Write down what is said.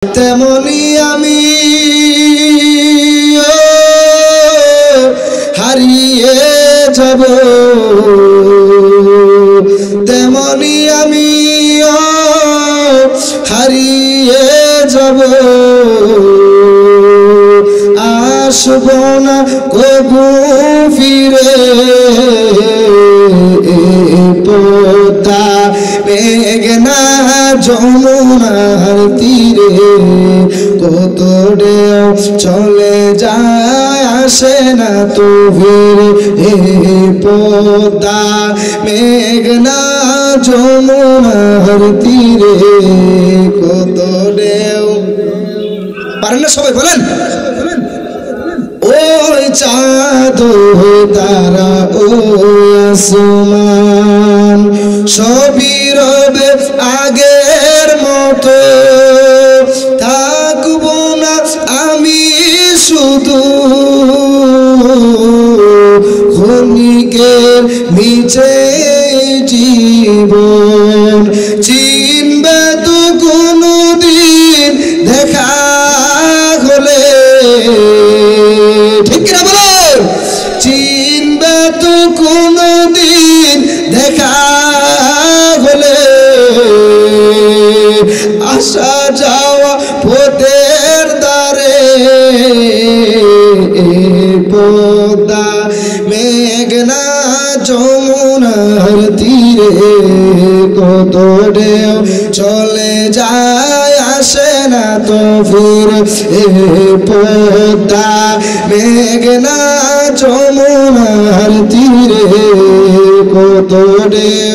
তেমনি আমি হারিয়ে যাব, তেমনি আমি হারিয়ে যাব, আসব না কবু ফিরে পদ্মা মেঘনা যমুনার তীরে। কত ঢেউ চলে যায় আসে না তো ফিরে পদ্মা মেঘনা যমুনার তীরে। কত ঢেউ, পারেন না সবাই বলেন? ওই চাঁদ তারা ওই আসমান সবই রবে আগের মতো, থাকবো না আমি শুধু ক্ষণিকের নিচে জীবন। চিনবে তো কোনদিন দেখা হলে, ঠিক কিনা বলো? চিনবে তো কোনদিন দেখা হলে, আসা যাওয়া পথের ধারে পদ্মা মেঘনা যমুনার তীরে। কত ঢেউ চলে যায় আসে না তো ফিরে পদ্মা মেঘনা যমুনার তীরে। কত ঢেউ